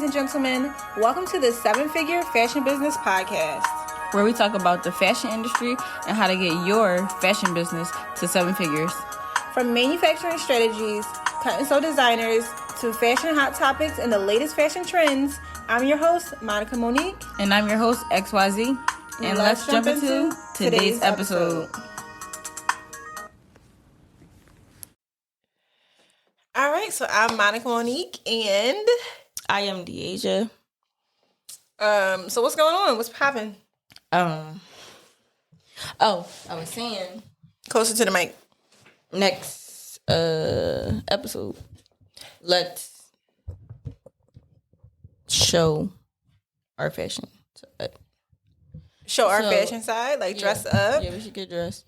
and gentlemen. Welcome to the 7-Figure Fashion Business Podcast, where we talk about the fashion industry and how to get your fashion business to 7 figures. From manufacturing strategies, cut and sew designers, to fashion hot topics and the latest fashion trends, I'm your host, Monica Monique. And I'm your host, XYZeee. And let's jump into today's episode. All right, so I'm Monica Monique and I am Deasia. So what's going on? What's popping? I was saying closer to the mic. Next episode, let's show our fashion. Show our fashion side, like dress up. Yeah, we should get dressed.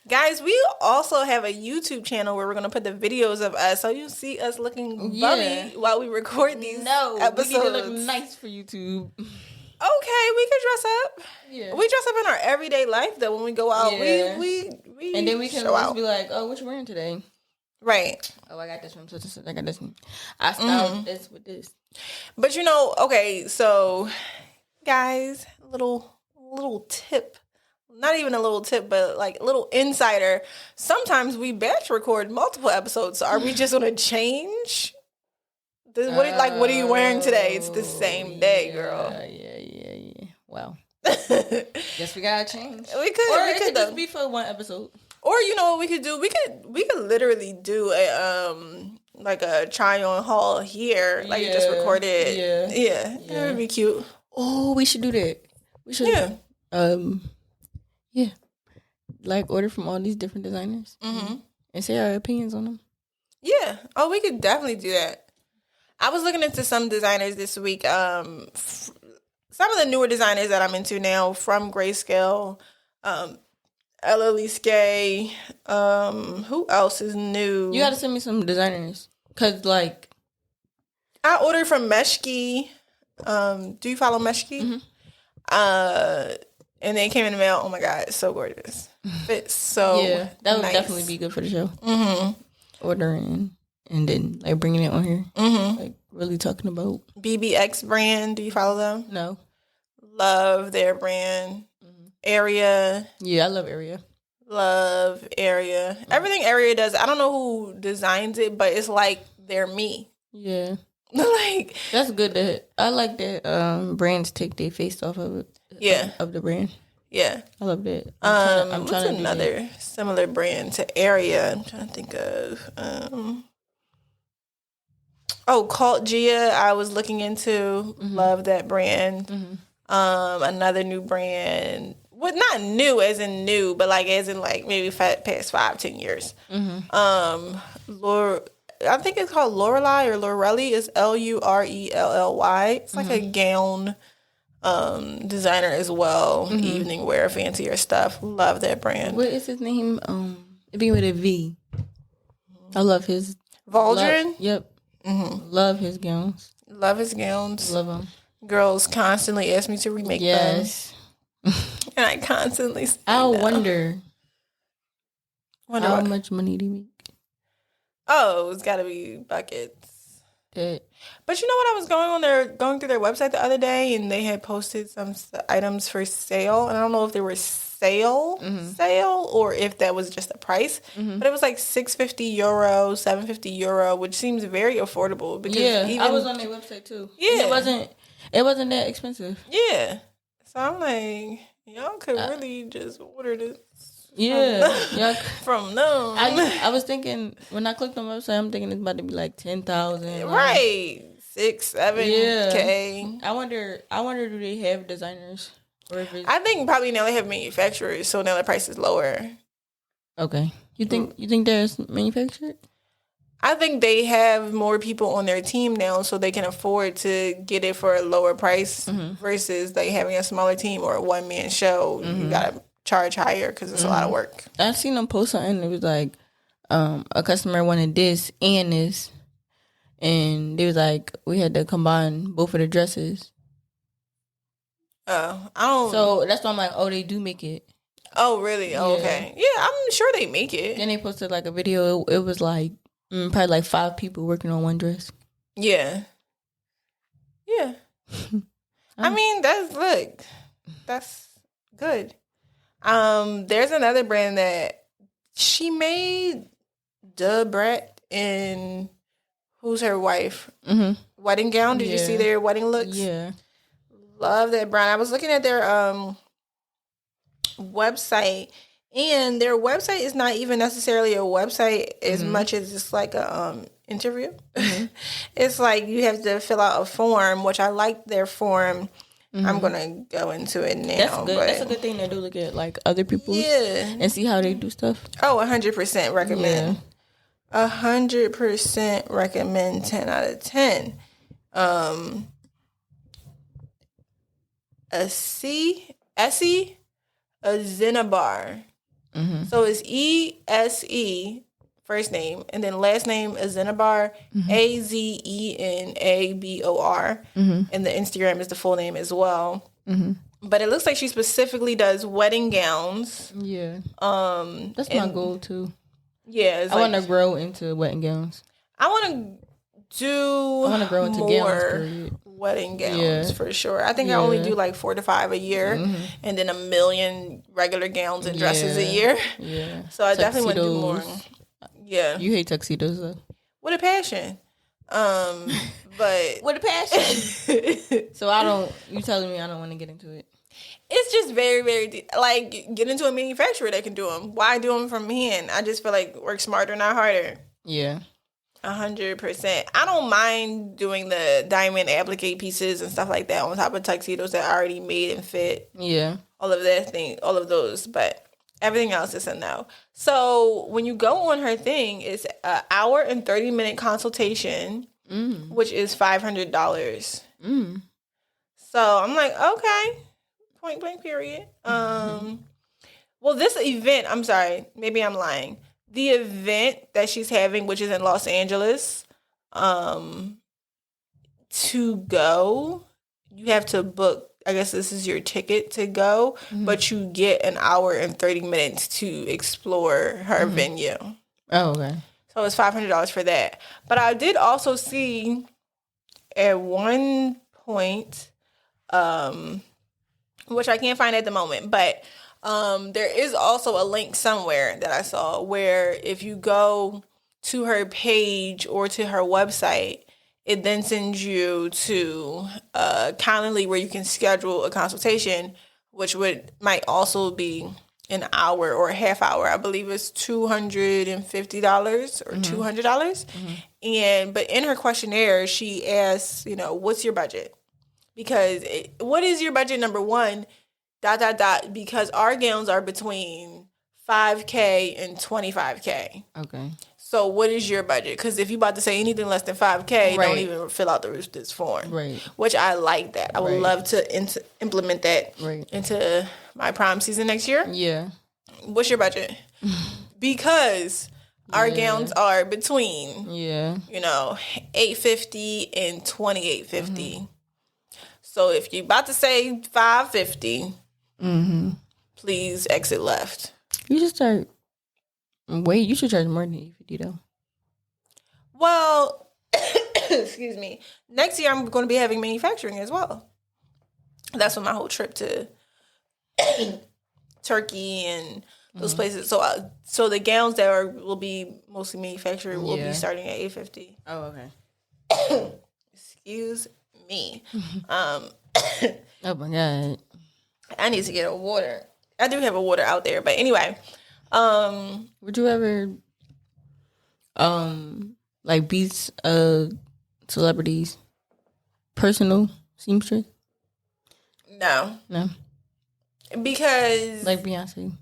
Guys, we also have a YouTube channel where we're going to put the videos of us, so you see us looking bummy while we record these episodes. We need to look nice for YouTube. Okay, we can dress up. Yeah, we dress up in our everyday life though. When we go out, we and then we can always be like, "Oh, what you wearing today?" Right. Oh, I got this one. I got this one. I styled this with this. But okay, so guys, a little tip. Not even a little tip, but like a little insider. Sometimes we batch record multiple episodes. So are we just gonna change? What are you wearing today? It's the same day, girl. Yeah. Wow. Guess we gotta change. We could just be for one episode. Or what we could do? We could literally do a try on haul here. Like you just record it. Yeah. That would be cute. Oh, we should do that. We should. Yeah. Yeah. Like order from all these different designers and say our opinions on them. Yeah. Oh, we could definitely do that. I was looking into some designers this week. Some of the newer designers that I'm into now from Grayscale, LLE Skay. Who else is new? You got to send me some designers. Because, I ordered from Meshki. Do you follow Meshki? And they came in the mail. Oh, my God. It's so gorgeous. It's so yeah, that would nice. Definitely be good for the show. Ordering and then, bringing it on here. Really talking about. BBX brand. Do you follow them? No. Love their brand. Area. Yeah, I love Area. Love Area. Everything Area does. I don't know who designs it, but it's like they're me. Yeah. That's good. I like that brands take their face off of it. Yeah. Of the brand. Yeah. I love that. I'm trying to another similar brand to Area. I'm trying to think of Cult Gia, I was looking into. Love that brand. Another new brand. Well, not new as in new, but as in maybe past 5-10 years. I think it's called Lorelei or Lorelli. It's Lurelly. It's like a gown designer as well. Evening wear, fancier stuff. Love that brand. What is his name? It be with a V. I love his Valdrin. Yep. Love his gowns. Love his gowns. Love them. Girls constantly ask me to remake them. And I constantly say I no. wonder how much money they make. Oh, it's got to be buckets. That. But you know what? I was going through their website the other day, and they had posted some items for sale. And I don't know if they were sale or if that was just the price. But it was like €650, €750, which seems very affordable. Because I was on their website too. Yeah, it wasn't that expensive. Yeah, so I'm like, y'all could really just order this. Yeah, from them. I was thinking when I clicked on the website, I'm thinking it's about to be like 10,000. Right, 6-7K. I wonder, do they have designers? Or if I think probably now they have manufacturers, so now the price is lower. Okay, you think there's manufactured? I think they have more people on their team now, so they can afford to get it for a lower price versus having a smaller team or a one-man show. You gotta charge higher because it's a lot of work. I seen them post something. It was like a customer wanted this and this, and they was like, we had to combine both of the dresses. I don't. So that's why I'm like, oh, they do make it. Oh, really? Oh, okay. Yeah, I'm sure they make it. Then they posted a video. It was probably 5 people working on one dress. Yeah. I mean, that's good. There's another brand that she made Brat in Who's Her Wife? Wedding gown. Did you see their wedding looks? Yeah. Love that brand. I was looking at their website, and their website is not even necessarily a website as much as it's like a interview. It's like you have to fill out a form, which I like their form. I'm gonna go into it now. That's good. That's a good thing to do. Look at like other people's and see how they do stuff. Oh, 100% recommend. 100% recommend. 10 out of 10. Essie a Zinabar. So it's ESE first name and then last name is Zinabar, AZENABOR, and the Instagram is the full name as well. But it looks like she specifically does wedding gowns. Yeah. That's my goal too. Yeah, I want to grow into wedding gowns. I want to grow into gowns. Wedding gowns for sure. I think I only do like 4 to 5 a year, and then 1 million regular gowns and dresses a year. Yeah. So I definitely want to do more. Yeah. You hate tuxedos though. With a passion. But with a passion. So you telling me I don't want to get into it? It's just very, very like get into a manufacturer that can do them. Why do them from hand? I just feel like work smarter, not harder. Yeah. 100%. I don't mind doing the diamond applique pieces and stuff like that on top of tuxedos that are already made and fit. Yeah. All of those, but everything else is a no. So when you go on her thing, it's an hour and 30-minute consultation, which is $500. So I'm like, okay, point blank period. Well, this event, I'm sorry, maybe I'm lying. The event that she's having, which is in Los Angeles, to go, you have to book. I guess this is your ticket to go, but you get an hour and 30 minutes to explore her venue. Oh, okay. So it's $500 for that. But I did also see at one point, which I can't find at the moment, but there is also a link somewhere that I saw where if you go to her page or to her website, it then sends you to Calendly where you can schedule a consultation, which might also be an hour or a half hour. I believe it's $250 or $200. But in her questionnaire, she asks, what's your budget? Because what is your budget, number one, ... because our gowns are between $5K and $25K. Okay. So what is your budget? Because if you about to say anything less than $5K, don't even fill out this form. Right. Which I like that. I would love to implement that into my prom season next year. Yeah. What's your budget? Because our gowns are between $850 and $2,850. So if you're about to say $550, please exit left. You should start. You should charge more than $850 though. Well, excuse me. Next year I'm going to be having manufacturing as well. That's what my whole trip to Turkey and those places. So the gowns that will be mostly manufactured will be starting at $850. Oh, okay. Excuse me. Oh my God. I need to get a water. I do have a water out there, but anyway. Would you ever be celebrities personal seamstress? No. Because like Beyonce.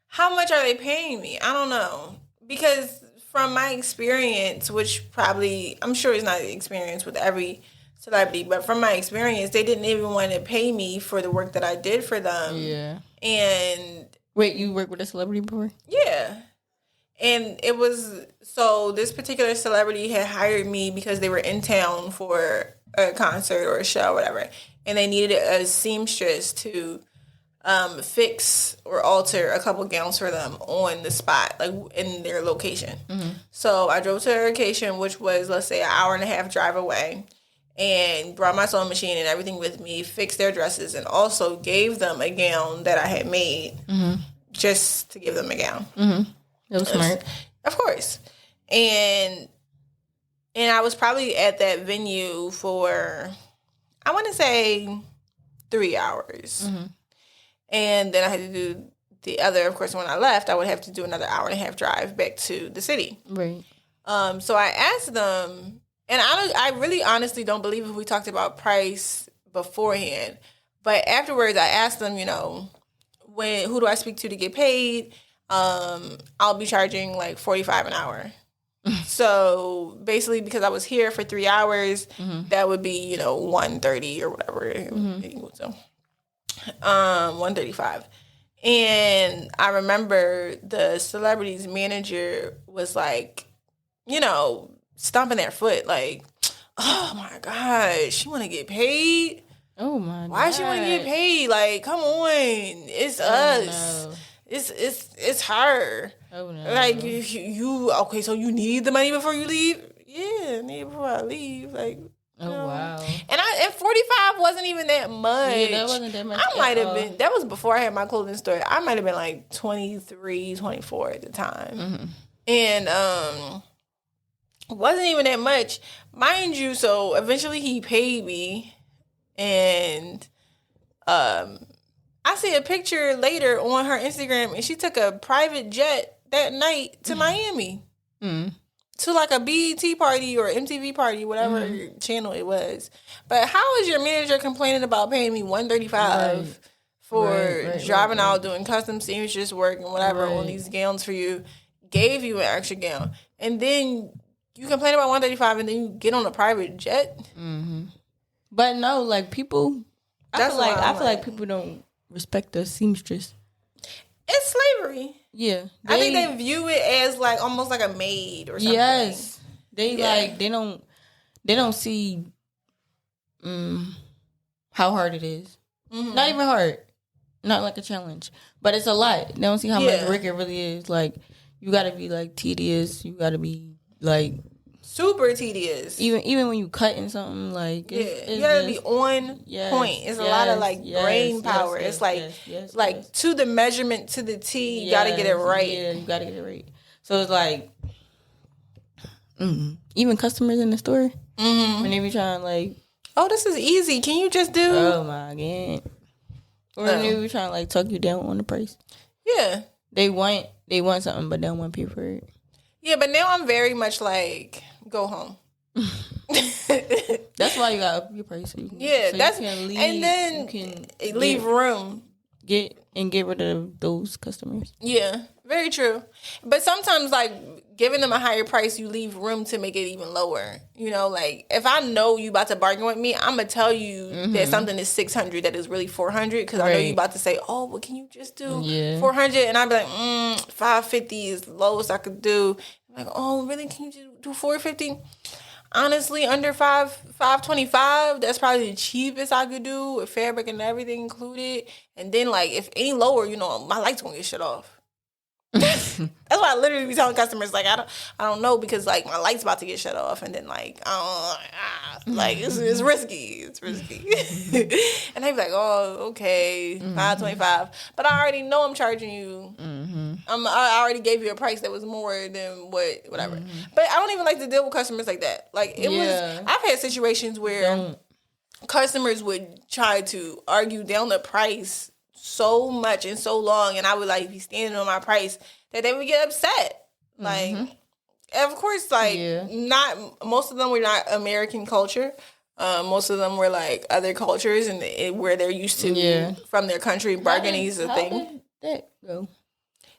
How much are they paying me? I don't know. Because from my experience, which probably I'm sure it's not the experience with every celebrity, but from my experience, they didn't even want to pay me for the work that I did for them. Yeah. And wait, you worked with a celebrity before? Yeah. And it was, so this particular celebrity had hired me because they were in town for a concert or a show or whatever. And they needed a seamstress to fix or alter a couple gowns for them on the spot, like in their location. So I drove to their location, which was, let's say, an hour and a half drive away. and brought my sewing machine and everything with me, fixed their dresses, and also gave them a gown that I had made just to give them a gown. That was smart. Of course. And I was probably at that venue for, I want to say, 3 hours. And then I had to do the other, of course, when I left, I would have to do another hour and a half drive back to the city. Right. So I asked them, and I really honestly don't believe if we talked about price beforehand. But afterwards, I asked them, you know, who do I speak to get paid? I'll be charging like $45 an hour. So basically, because I was here for 3 hours, that would be, you know, $130 or whatever. So, $135. And I remember the celebrity's manager was like, you know, stomping their foot, like, oh my gosh, she want to get paid? Oh my god. Why she want to get paid? Like, come on. It's us. No. It's her. Oh no. Like, you okay, so you need the money before you leave? Yeah, I need it before I leave. Like, oh wow. And 45 wasn't even that much. Yeah, that wasn't that much. I might have been, that was before I had my clothing store. I might have been like 23, 24 at the time. And wasn't even that much. Mind you, so eventually he paid me, and I see a picture later on her Instagram, and she took a private jet that night to Miami. To like a BET party or MTV party, whatever channel it was. But how is your manager complaining about paying me $135 for driving out, doing custom seamstress work and whatever on these gowns for you, gave you an extra gown, and then you complain about $135 and then you get on a private jet? But no, like people, I feel like people don't respect the seamstress. It's slavery. Yeah, I think they view it as like almost like a maid or something. Yes, they don't see how hard it is. Not even hard, not like a challenge, but it's a lot. They don't see how much work it really is. Like, you got to be like tedious. You got to be like super tedious. Even when you cutting something, like you gotta be on point. It's a lot of like brain power. It's like to the measurement, to the T. You gotta get it right. Yeah, you gotta get it right. So it's like even customers in the store when they be trying like, oh, this is easy. Can you just do? Oh my god. Or when they be trying to like talk you down on the price. Yeah, they want something, but they don't want to pay for it. Yeah, but now I'm very much like, go home. That's why you got up your price. So you can, that's you can leave, and then you can leave room. Get rid of those customers. Yeah, very true. But sometimes, like, giving them a higher price, you leave room to make it even lower. You know, like, if I know you about to bargain with me, I'm gonna tell you that something is $600 that is really $400 because I know you about to say, oh, well, can you just do $400? And I'd be like, $550 is the lowest I could do. I'm like, oh, really? Can you do $450? Honestly, under $525, that's probably the cheapest I could do with fabric and everything included. And then, like, if any lower, you know, my light's gonna get shut off. That's why I literally be telling customers, like, I don't know, because like my light's about to get shut off, and then like it's risky. It's risky. And they be like, oh, okay, $525, but I already know I'm charging you. I already gave you a price that was more than whatever. But I don't even like to deal with customers like that. Like I've had situations where customers would try to argue down the price so much and so long, and I would like be standing on my price that they would get upset. Like, of course, like not most of them were not American culture. Most of them were like other cultures and where they're used to from their country. Bargaining is a thing. How did that go?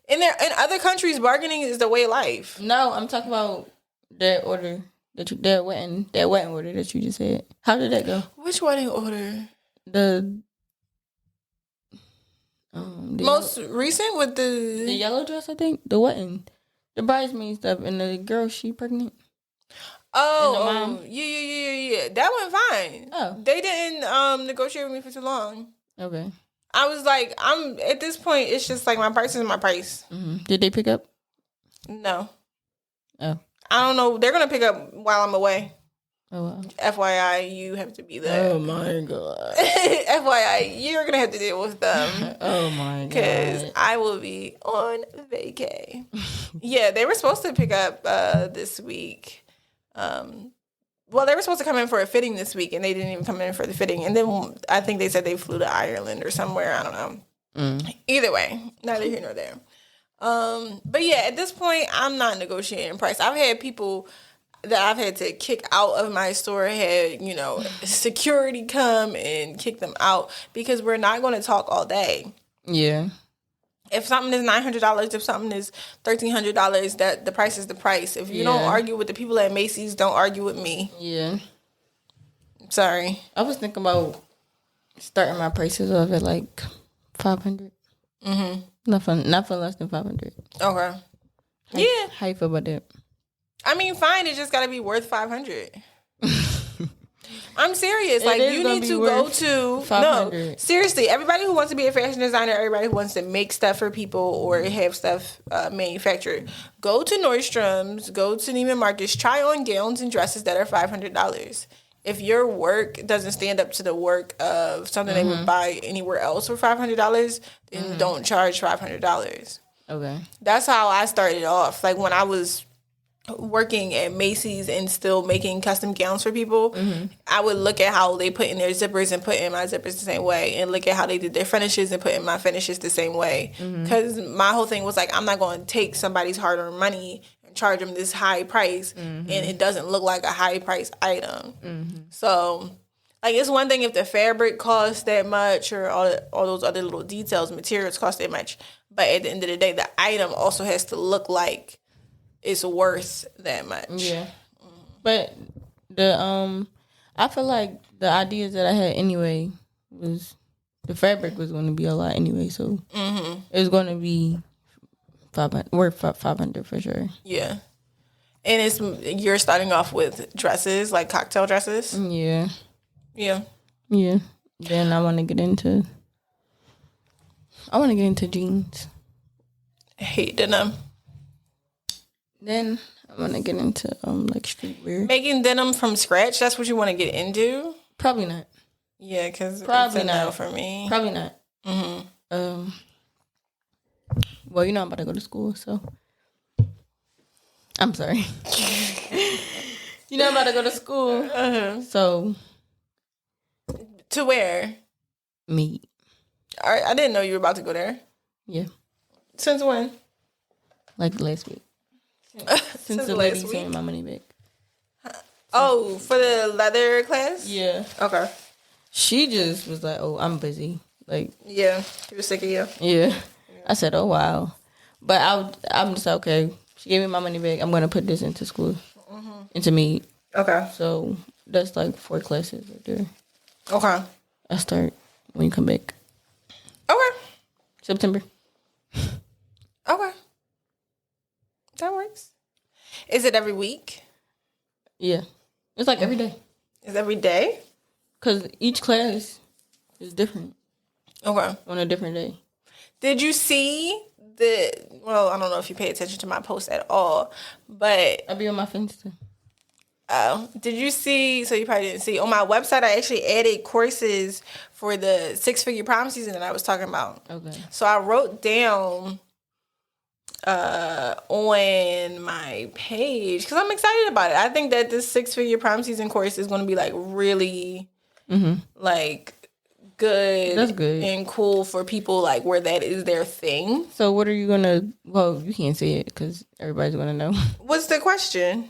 In other countries, bargaining is the way of life. No, I'm talking about that order that wedding order that you just said. How did that go? Which wedding order? The most recent with the yellow dress, I think. The wedding, the bridesmaid stuff, and the girl, she pregnant. Oh, yeah. That went fine. Oh, they didn't negotiate with me for too long. Okay. I was like, I'm at this point. It's just like my price is my price. Did they pick up? No. Oh. I don't know. They're gonna pick up while I'm away. Oh, wow. FYI, you have to be there. Oh, my God. FYI, you're going to have to deal with them. Oh, my God. Because I will be on vacay. Yeah, they were supposed to pick up this week. Well, they were supposed to come in for a fitting this week, and they didn't even come in for the fitting. And then I think they said they flew to Ireland or somewhere. I don't know. Either way, neither here nor there. But yeah, at this point, I'm not negotiating price. I've had people that I've had to kick out of my store, had, security come and kick them out because we're not going to talk all day. Yeah. If something is $900, if something is $1,300, that the price is the price. If you don't argue with the people at Macy's, don't argue with me. Yeah. Sorry. I was thinking about starting my prices off at like $500. Not for less than $500. Okay. Yeah. How you feel about that? I mean, fine. It just got to be worth $500. I'm serious. Like, you need to go to $500. No, seriously. Everybody who wants to be a fashion designer, everybody who wants to make stuff for people or have stuff manufactured, go to Nordstrom's, go to Neiman Marcus, try on gowns and dresses that are $500. If your work doesn't stand up to the work of something they would buy anywhere else for $500, then don't charge $500. Okay. That's how I started off. Like, when I was working at Macy's and still making custom gowns for people, I would look at how they put in their zippers and put in my zippers the same way, and look at how they did their finishes and put in my finishes the same way. Because my whole thing was like, I'm not going to take somebody's hard-earned money and charge them this high price, and it doesn't look like a high-price item. So, like, it's one thing if the fabric costs that much or all those other little details, materials cost that much, but at the end of the day, the item also has to look like it's worth that much. Yeah. But I feel like the ideas that I had anyway was the fabric was going to be a lot anyway, so it was going to be worth $500 for sure. Yeah. And you're starting off with dresses, like cocktail dresses? Yeah. Yeah. Yeah. Then I want to get into jeans. I hate denim. Then I want to get into like streetwear. Making denim from scratch, that's what you want to get into? Probably not. Yeah, because it's a no for me. Probably not. Well, I'm about to go to school, so I'm sorry. I'm about to go to school, so to where? Me. I didn't know you were about to go there. Yeah. Since when? Like last week. Since the lady sent my money back. Oh, for the leather class? Yeah. Okay. She just was like, "Oh, I'm busy." Like, yeah, she was sick of you. Yeah. I said, "Oh wow," but I'm just okay. She gave me my money back. I'm gonna put this into school, into me. Okay. So that's like 4 classes right there. Okay. I start when you come back. Okay. September. Okay. That works. Is it every week? Yeah. It's like every day. It's every day? Because each class is different. Okay. On a different day. Did you see well, I don't know if you pay attention to my post at all, but I'll be on my Finsta. Did you see, so you probably didn't see, on my website I actually added courses for the 6-figure prom season that I was talking about. Okay. So I wrote down on my page, because I'm excited about it. I think that this 6-figure prom season course is going to be like really like good. That's good. And cool for people like where that is their thing. So what are you going to, well, you can't say it because everybody's going to know. What's the question?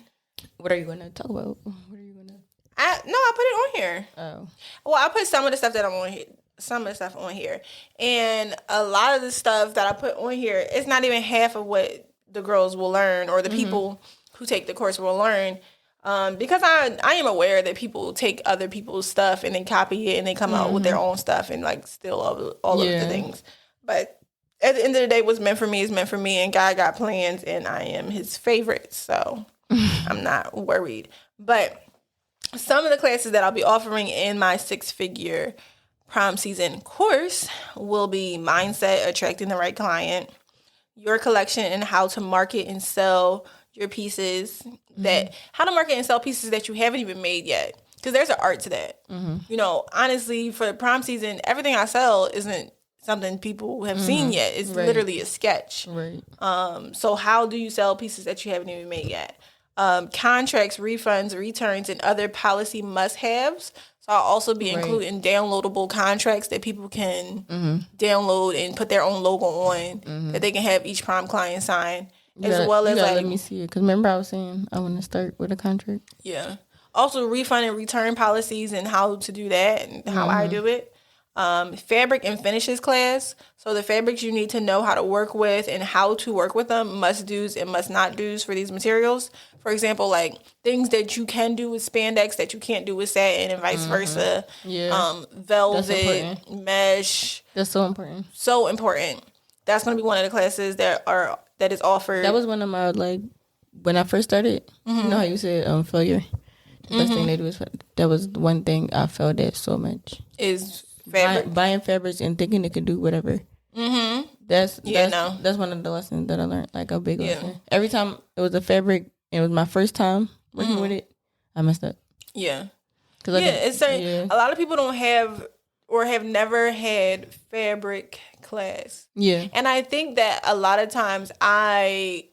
What are you going to talk about? What are you going to? I put it on here. Oh. Well, I put some of the stuff that I'm on here. Some of the stuff on here. And a lot of the stuff that I put on here, it's not even half of what the girls will learn or the people who take the course will learn. Because I am aware that people take other people's stuff and then copy it and they come out with their own stuff and like steal all of the things. But at the end of the day, what's meant for me is meant for me, and God got plans and I am his favorite. So I'm not worried. But some of the classes that I'll be offering in my 6-figure prom season course will be mindset, attracting the right client, your collection and how to market and sell your pieces, how to market and sell pieces that you haven't even made yet. Because there's an art to that. You know, honestly, for the prom season, everything I sell isn't something people have seen yet. It's literally a sketch. Right. So how do you sell pieces that you haven't even made yet? Contracts, refunds, returns, and other policy must-haves. So I'll also be including downloadable contracts that people can download and put their own logo on that they can have each prom client sign. Let me see it. Because remember I was saying I want to start with a contract. Yeah. Also, refund and return policies and how to do that and how I do it. Fabric and finishes class. So the fabrics you need to know how to work with and how to work with them, must do's and must not do's for these materials. For example, like things that you can do with spandex that you can't do with satin and vice versa. Yeah. Velvet, mesh. That's so important. So important. That's going to be one of the classes that is offered. That was one of my, like, when I first started, you know how you said failure? The best thing they do is, that was one thing I failed at so much. Is fabric. Buying fabrics and thinking it could do whatever. That's one of the lessons that I learned, like a big lesson. Every time it was a fabric and it was my first time working with it, I messed up. Yeah. It's certain, a lot of people don't have or have never had fabric class. Yeah. And I think that a lot of times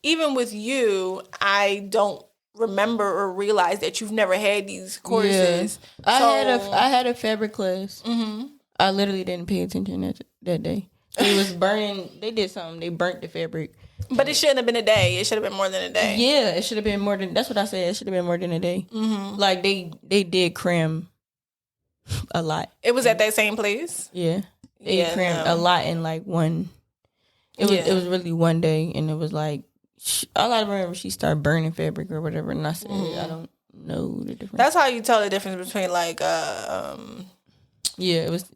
even with you, I don't remember or realize that you've never had these courses. Yeah. I had a fabric class. I literally didn't pay attention that day. It was burning. They did something. They burnt the fabric. But it shouldn't have been a day. It should have been more than a day. Yeah, it should have been more than. That's what I said. It should have been more than a day. Like they did cram a lot. It was at that same place. Yeah, they crammed a lot in like one. It was really one day, and it was like all I remember. She started burning fabric or whatever, and I said, I don't know the difference. That's how you tell the difference between like it was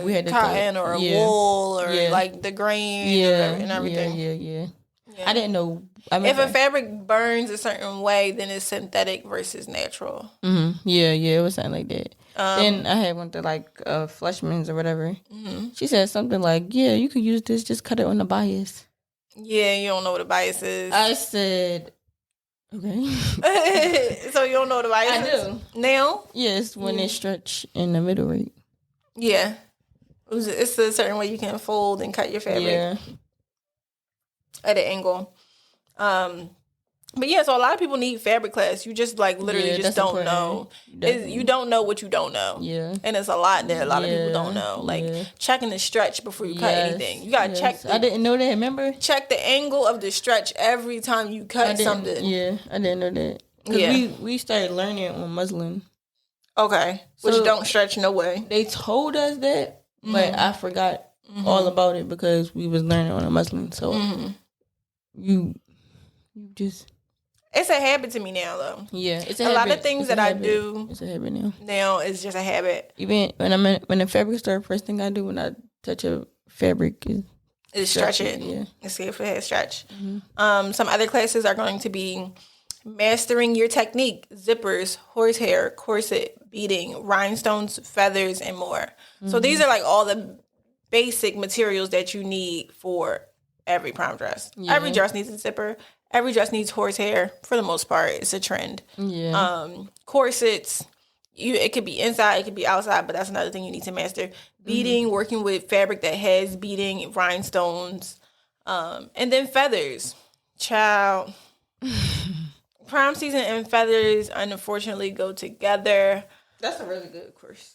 we had cotton or wool or like the grain and everything. Yeah. I didn't know. If a fabric burns a certain way, then it's synthetic versus natural. Yeah, it was something like that. Then I had went to like Fleshman's or whatever. She said something like, you could use this, just cut it on the bias. Yeah, you don't know what a bias is. I said, okay. So you don't know what a bias is? I do. Now? Yes, when it stretch in the middle right. Yeah. It's a certain way you can fold and cut your fabric at an angle. But so a lot of people need fabric class. You just like literally just don't know. You don't know what you don't know. Yeah. And it's a lot that a lot of people don't know. Like checking the stretch before you cut anything. You gotta check. I didn't know that. Remember? Check the angle of the stretch every time you cut something. Yeah, I didn't know that. Cause we started learning on muslin. Okay. Which don't stretch no way. They told us that, but I forgot all about it because we was learning on a muslin. So you just. It's a habit to me now, though. Yeah, it's a habit. lot of things that I do. It's a habit now. Now it's just a habit. Even when the fabric store, first thing I do when I touch a fabric is stretch it. Yeah, and see if it has stretch. Some other classes are going to be mastering your technique, zippers, horsehair, corset, beading, rhinestones, feathers, and more. So these are like all the basic materials that you need for every prom dress. Yeah. Every dress needs a zipper. Every dress needs horsehair for the most part. It's a trend. Yeah. Corsets, it could be inside, it could be outside, but that's another thing you need to master. Beading, working with fabric that has beading, rhinestones, and then feathers. Child, prom season and feathers unfortunately go together. That's a really good course.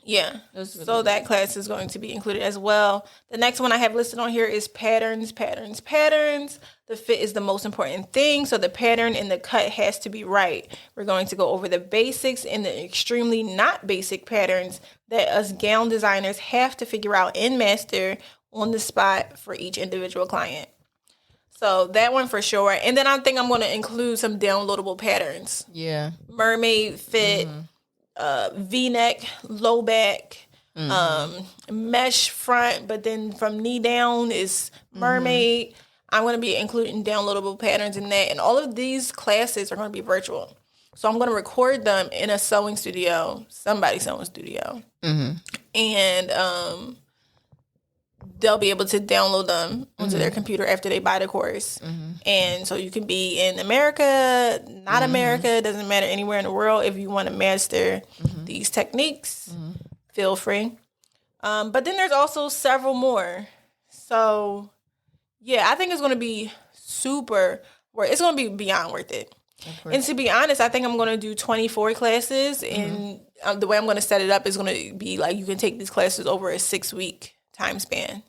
Yeah. So that class is going to be included as well. The next one I have listed on here is patterns. The fit is the most important thing. So the pattern and the cut has to be right. We're going to go over the basics and the extremely not basic patterns that us gown designers have to figure out and master on the spot for each individual client. So that one for sure. And then I think I'm going to include some downloadable patterns. Yeah. Mermaid fit. V-neck, low back, mesh front, but then from knee down is mermaid. I'm going to be including downloadable patterns in that. And all of these classes are going to be virtual. So I'm going to record them in a sewing studio, somebody's sewing studio. And they'll be able to download them onto their computer after they buy the course. And so you can be in America, not America, doesn't matter, anywhere in the world. If you want to master these techniques, feel free. But then there's also several more. So yeah, I think it's going to be it's going to be beyond worth it. And to be honest, I think I'm going to do 24 classes, and the way I'm going to set it up is going to be like you can take these classes over a 6-week time span.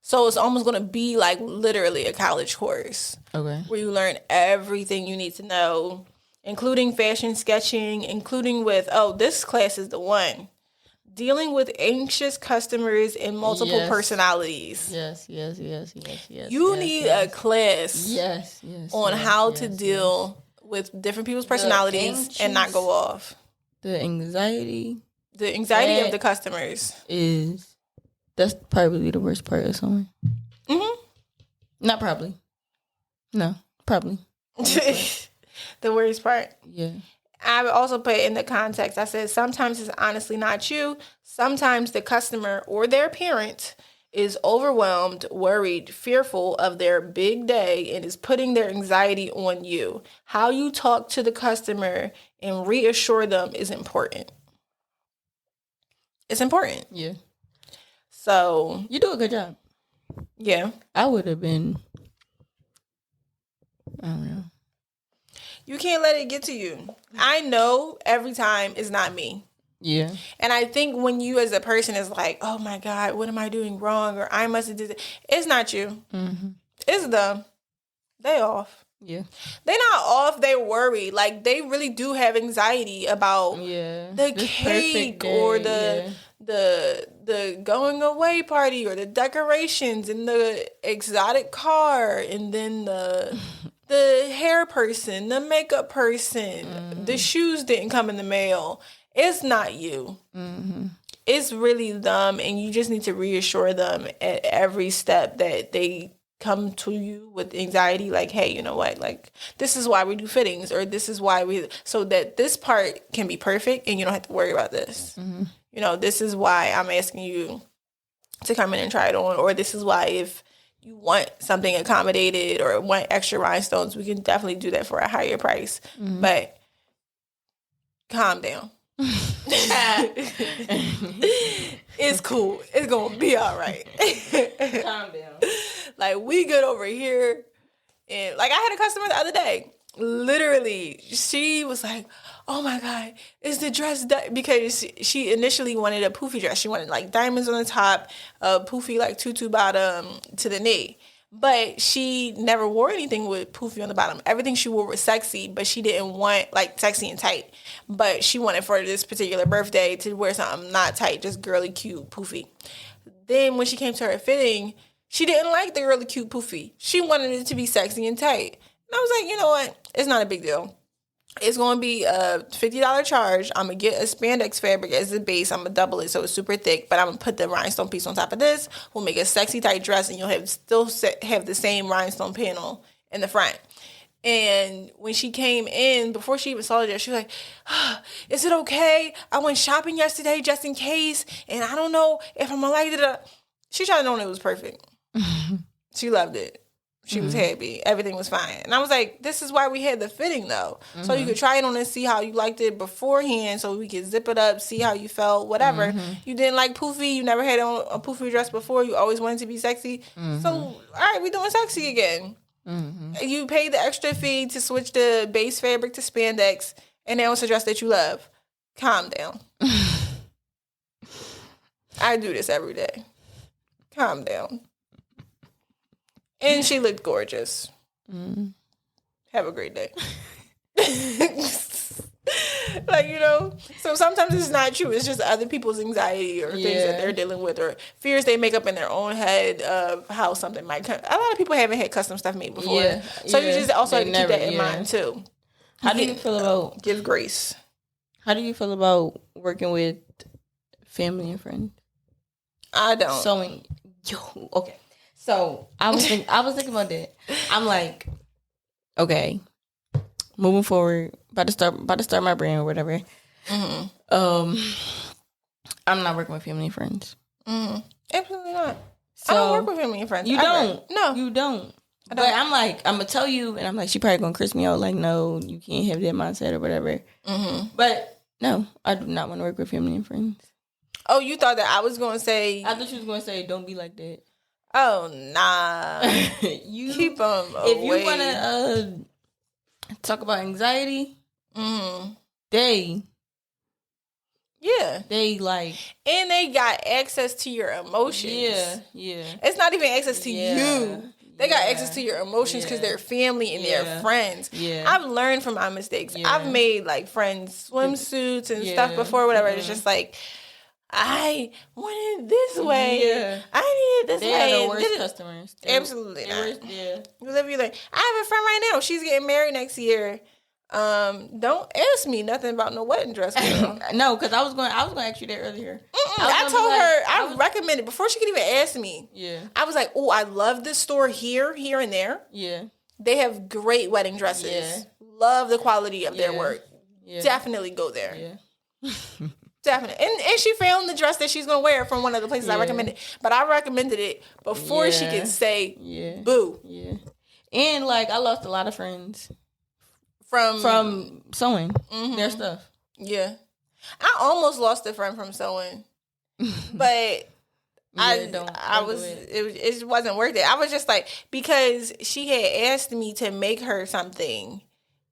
So it's almost going to be like literally a college course where you learn everything you need to know, including fashion sketching, including with, this class is the one. Dealing with anxious customers and multiple personalities. Yes. You need a class on how to deal with different people's personalities and not go off. The anxiety of the customers that's probably the worst part of sewing. Not probably. No, probably. The worst part. Yeah. I would also put in the context, I said, sometimes it's honestly not you. Sometimes the customer or their parent is overwhelmed, worried, fearful of their big day and is putting their anxiety on you. How you talk to the customer and reassure them is important. It's important. Yeah. So. You do a good job. Yeah. I would have been, I don't know. You can't let it get to you. I know every time it's not me. Yeah. And I think when you as a person is like, oh my God, what am I doing wrong? Or I must have did it. It's not you. It's them. They off. Yeah. They're not off. They worry. Like they really do have anxiety about the cake or the going away party or the decorations and the exotic car and then the hair person, the makeup person, the shoes didn't come in the mail. It's not you. It's really them, and you just need to reassure them at every step that they come to you with anxiety, like, hey, you know what? Like, this is why we do fittings, or this is why so that this part can be perfect and you don't have to worry about this. You know, this is why I'm asking you to come in and try it on, or this is why if you want something accommodated or want extra rhinestones, we can definitely do that for a higher price. But calm down. It's cool. It's gonna be all right. Calm down. Like, we good over here. And like, I had a customer the other day. Literally, she was like, oh my God, is the dress done? Because she initially wanted a poofy dress. She wanted like diamonds on the top, a poofy like tutu bottom to the knee. But she never wore anything with poofy on the bottom. Everything she wore was sexy, but she didn't want like sexy and tight. But she wanted for this particular birthday to wear something not tight, just girly cute poofy. Then when she came to her fitting, she didn't like the girly cute poofy. She wanted it to be sexy and tight. And I was like, you know what? It's not a big deal. It's going to be a $50 charge. I'm going to get a spandex fabric as the base. I'm going to double it so it's super thick, but I'm going to put the rhinestone piece on top of this. We'll make a sexy tight dress, and you'll still have the same rhinestone panel in the front. And when she came in, before she even saw the dress, she was like, is it okay? I went shopping yesterday just in case, and I don't know if I'm going to like it. She tried to know it was perfect. She loved it. She was happy. Everything was fine. And I was like, this is why we had the fitting, though. So you could try it on and see how you liked it beforehand, so we could zip it up, see how you felt, whatever. You didn't like poofy. You never had on a poofy dress before. You always wanted to be sexy. So, all right, we're doing sexy again. You paid the extra fee to switch the base fabric to spandex, and now it's a dress that you love. Calm down. I do this every day. Calm down. And she looked gorgeous. Have a great day. Like, you know, so sometimes it's not you. It's just other people's anxiety or things that they're dealing with, or fears they make up in their own head of how something might come. A lot of people haven't had custom stuff made before. So you just also have to keep that in mind, too. How do you feel about... Give grace. How do you feel about working with family and friends? I don't. Sewing. Okay. So I was thinking about that. I'm like, okay, moving forward, about to start my brand or whatever. I'm not working with family and friends. Absolutely not. So I don't work with family and friends. You ever. don't. No, you don't. But I'm like, I'm gonna tell you, and I'm like, she probably gonna curse me out. Like, no, you can't have that mindset or whatever. Mm-hmm. But no, I do not want to work with family and friends. Oh, you thought that I was gonna say? I thought you was gonna say, don't be like that. Oh nah, you keep them away. If you wanna talk about anxiety, they like, and they got access to your emotions. Yeah. It's not even access to you. They got access to your emotions because they're family and they're friends. Yeah. I've learned from my mistakes. Yeah. I've made like friends swimsuits and stuff before, whatever. It's just like, I wanted this way. Yeah. I needed this way. They are the worst customers. Absolutely not. Yeah. Because if you're like, I have a friend right now. She's getting married next year. Don't ask me nothing about no wedding dress, girl. No, because I was going to ask you that earlier. I told her, I recommended, before she could even ask me. Yeah. I was like, oh, I love this store here, and there. Yeah. They have great wedding dresses. Yeah. Love the quality of their work. Yeah. Definitely go there. Yeah. Definitely. And she found the dress that she's going to wear from one of the places I recommended. But I recommended it before she could say boo. Yeah. And, like, I lost a lot of friends. From sewing their stuff. Yeah. I almost lost a friend from sewing. But it wasn't worth it. I was just like, because she had asked me to make her something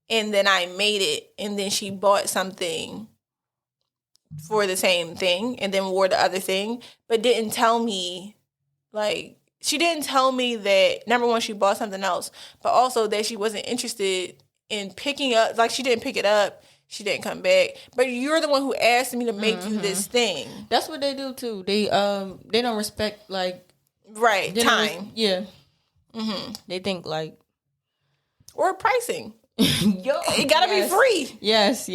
and then I made it and then she bought something for the same thing and then wore the other thing, but didn't tell me, like, she didn't tell me that, number one, she bought something else, but also that she wasn't interested in picking up, like, she didn't pick it up, she didn't come back. But you're the one who asked me to make you this thing. That's what they do too. They don't respect, like, time. They think, like, or pricing. It gotta be free. Yes.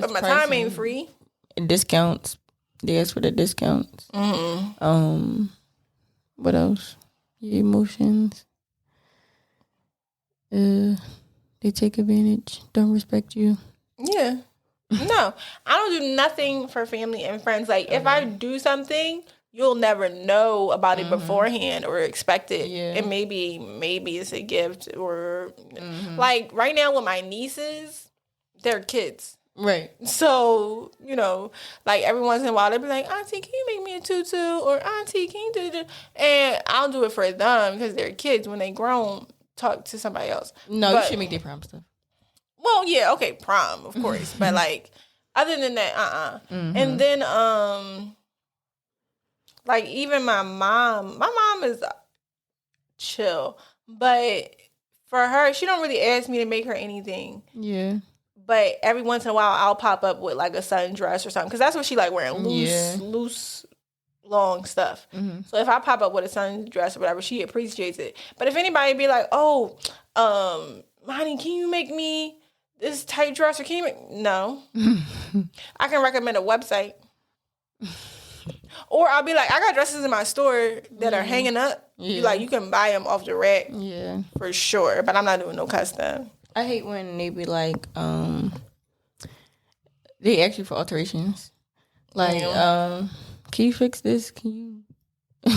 But my time ain't free. Discounts. They ask for the discounts. What else? Your emotions. They take advantage, don't respect you. Yeah. No, I don't do nothing for family and friends. Like, if I do something, you'll never know about it beforehand or expect it. Yeah. And maybe it's a gift or like right now with my nieces, they're kids. Right. So, you know, like every once in a while they'll be like, Auntie, can you make me a tutu? Or Auntie, can you do this? And I'll do it for them because they're kids. When they grown, talk to somebody else. No, you should make their prom stuff. Well, yeah, okay, prom, of course. But like, other than that, And then, like, even my mom is chill. But for her, she don't really ask me to make her anything. Yeah. But every once in a while, I'll pop up with like a sundress or something. Because that's what she like wearing, loose, long stuff. So if I pop up with a sundress or whatever, she appreciates it. But if anybody be like, oh, Monty, can you make me this tight dress? Or can you make... No. I can recommend a website. Or I'll be like, I got dresses in my store that are hanging up. Yeah. You can buy them off the rack. Yeah. For sure. But I'm not doing no custom. I hate when they be like, they ask you for alterations. Like, can you fix this? Can you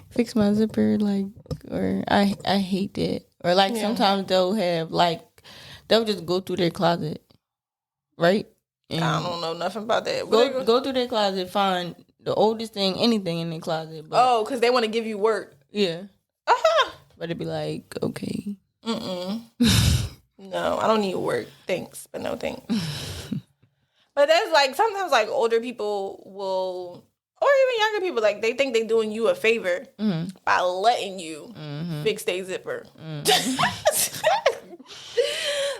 fix my zipper? Like, or I hate that. Or like sometimes they'll have like, they'll just go through their closet, right? And I don't know nothing about that. Go through their closet, find the oldest thing, anything in their closet. But, because they want to give you work. Yeah. But it'd be like, okay. No, I don't need work. Thanks, but no thanks. But that's like, sometimes like older people will, or even younger people, like they think they're doing you a favor by letting you fix their zipper.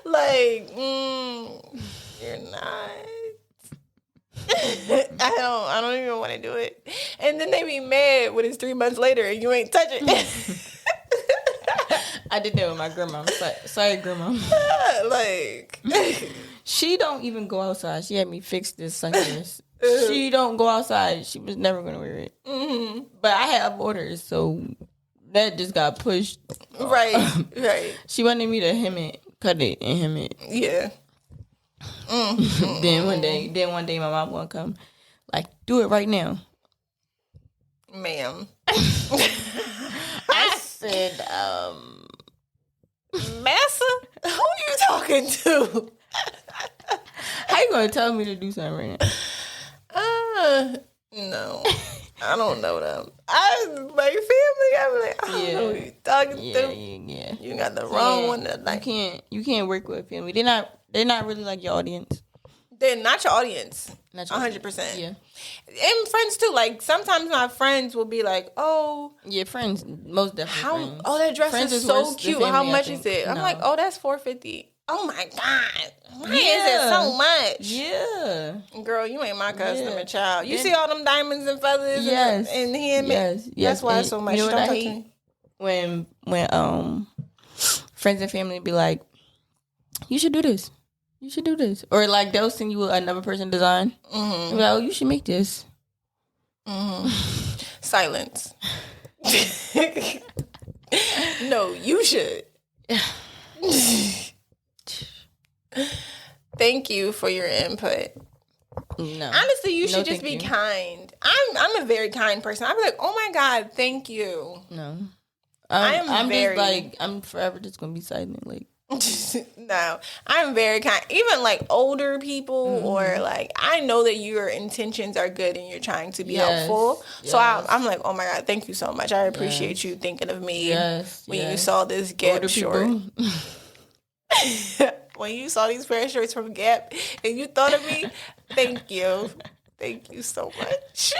Like, you're not. I don't even want to do it. And then they be mad when it's 3 months later and you ain't touch it. I did that with my grandma. Sorry, grandma. Like, she don't even go outside. She had me fix this sundress. She don't go outside. She was never gonna wear it. But I have orders, so that just got pushed. Right. She wanted me to hem it, cut it, and hem it. Yeah. Then one day, my mom gonna come, like, do it right now. Ma'am. I said, Massa? Who are you talking to? how you gonna tell me to do something right now? No. I don't know them. My family, I'm like, I don't know who you talking to. Yeah. You got the wrong one to like. You can't work with family. They're not really like your audience. They're not your audience. Not your 100%. Yeah. And friends too. Like sometimes my friends will be like, "Oh, yeah, friends, most definitely. Friends. Oh, that dress friends is so cute. How much is it?" I'm No. like, "Oh, that's $450." Oh my god, why is it so much? Yeah, girl, you ain't my customer, child. You see all them diamonds and feathers, yes, and him, yes. That's why it's so much. You know what Don't I touch hate? me. When friends and family be like, you should do this, or like they'll send you another person design. Mm-hmm. Like, oh, you should make this. Mm-hmm. Silence. No, you should. Thank you for your input. No, honestly, you should just be kind. I'm a very kind person. I'm like, oh my god, thank you. No, I'm forever just gonna be silent. Like, no, I'm very kind. Even like older people, or like I know that your intentions are good and you're trying to be helpful. So I'm like, oh my god, thank you so much. I appreciate you thinking of me when you saw this Gap short. When you saw these pair of shorts from Gap and you thought of me, thank you. Thank you so much.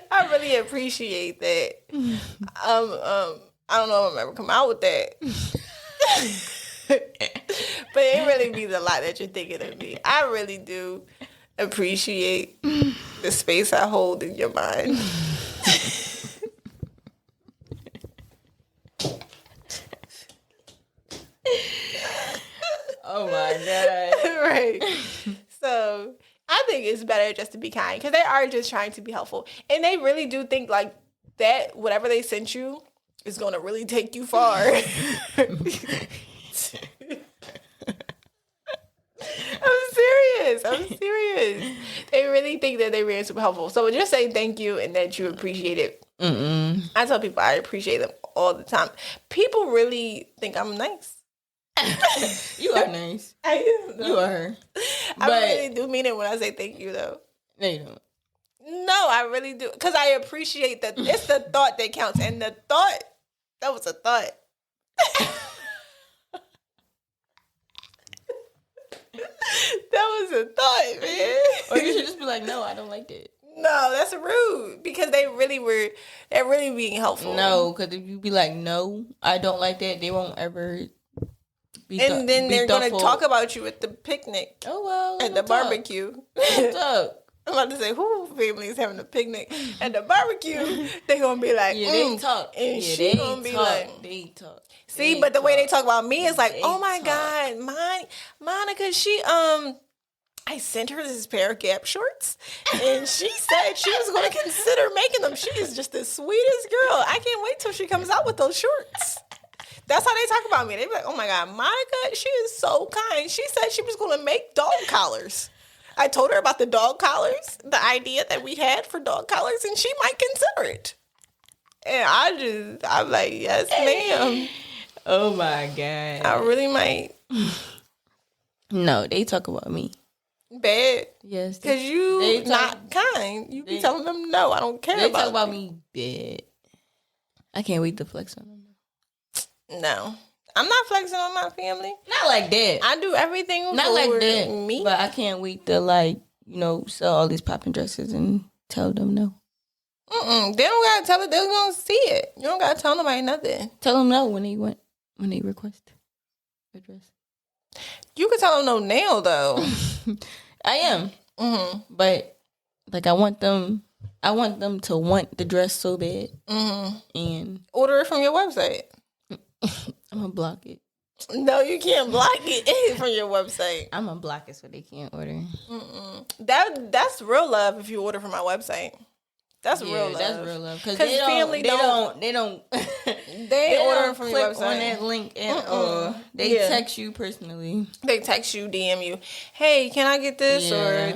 I really appreciate that. I don't know if I'm ever come out with that. But it really means a lot that you're thinking of me. I really do appreciate the space I hold in your mind. oh my god. Right. So I think it's better just to be kind because they are just trying to be helpful. And they really do think like that whatever they sent you is going to really take you far. I'm serious. They really think that they were super helpful. So just say thank you and that you appreciate it. I tell people I appreciate them all the time. People really think I'm nice. You are nice. I am. You are. I really do mean it when I say thank you, though. No, you don't. No, I really do. Because I appreciate that. It's the thought that counts. And the thought, that was a thought. That was a thought, man. Or you should just be like, no, I don't like that. No, that's rude. Because they're really being helpful. No, because if you be like, no, I don't like that, they won't ever be and then they're going to talk about you at the picnic. Oh, well. At the barbecue. I'm about to say, who family is having a picnic at the barbecue? They're going to be like, they talk. And she going to be like, they talk. See, but the way they talk about me is like, oh my God, Monica, she, I sent her this pair of Gap shorts and she said she was going to consider making them. She is just the sweetest girl. I can't wait till she comes out with those shorts. That's how they talk about me. They be like, oh my God, Monica, she is so kind. She said she was going to make dog collars. I told her about the dog collars, the idea that we had for dog collars, and she might consider it. And I'm like, yes, ma'am. Oh my God. I really might. No, they talk about me. Bad. Yes. Because you not kind. You be telling them, no, I don't care about you. They talk about me bad. I can't wait to flex on them. No. I'm not flexing on my family. Not like that. I do everything not like that. Me. But I can't wait to sell all these popping dresses and tell them no. They don't gotta tell it. They're gonna see it. You don't gotta tell nobody nothing. Tell them no when they request a dress. You can tell them no now though. I am. But I want them to want the dress so bad. And order it from your website. I'm gonna block it. No, you can't block it from your website. I'm gonna block it so they can't order. That's real love if you order from my website. That's real love. That's real love. Because family they don't they don't order from your click website on that link at all. They text you personally. They text you, DM you, hey, can I get this or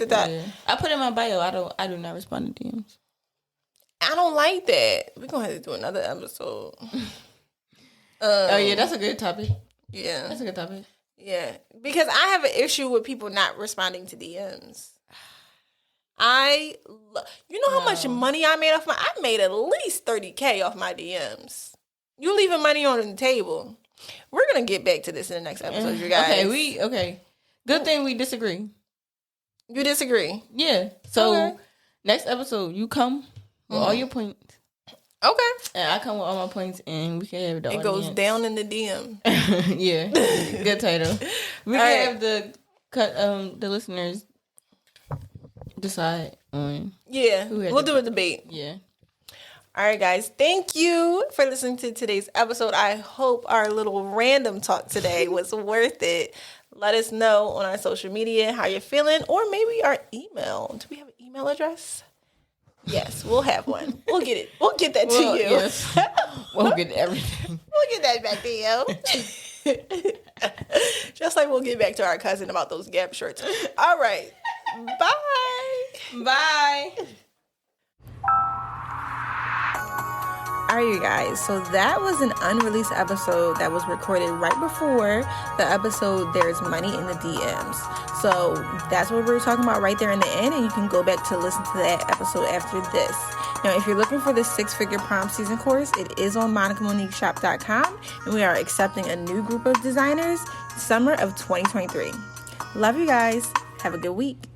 da. Yeah. I put in my bio. I do not respond to DMs. I don't like that. We're gonna have to do another episode. Oh yeah, that's a good topic. Yeah, that's a good topic. Yeah, because I have an issue with people not responding to DMs. You know how much money I made off I made at least $30K off my DMs. You leaving money on the table. We're gonna get back to this in the next episode, you guys. Okay. Good thing we disagree. You disagree? Yeah. So next episode, you come with all your points. Okay. And I come with all my points, and we can have the audience. Goes down in the DM. Yeah. Good title. We can have the listeners decide on. Yeah. We'll do a debate. Yeah. All right, guys. Thank you for listening to today's episode. I hope our little random talk today was worth it. Let us know on our social media how you're feeling, or maybe our email. Do we have an email address? Yes, we'll have one. We'll get it. We'll get that to you. Yes. We'll get everything. We'll get that back to you. Just like we'll get back to our cousin about those Gap shirts. All right. Bye. Bye. All right, you guys. So that was an unreleased episode that was recorded right before the episode There's Money in the DMs. So that's what we were talking about right there in the end, and you can go back to listen to that episode after this. Now, if you're looking for the 6-figure prom season course, it is on MonicaMoniqueShop.com, and we are accepting a new group of designers summer of 2023. Love you guys. Have a good week.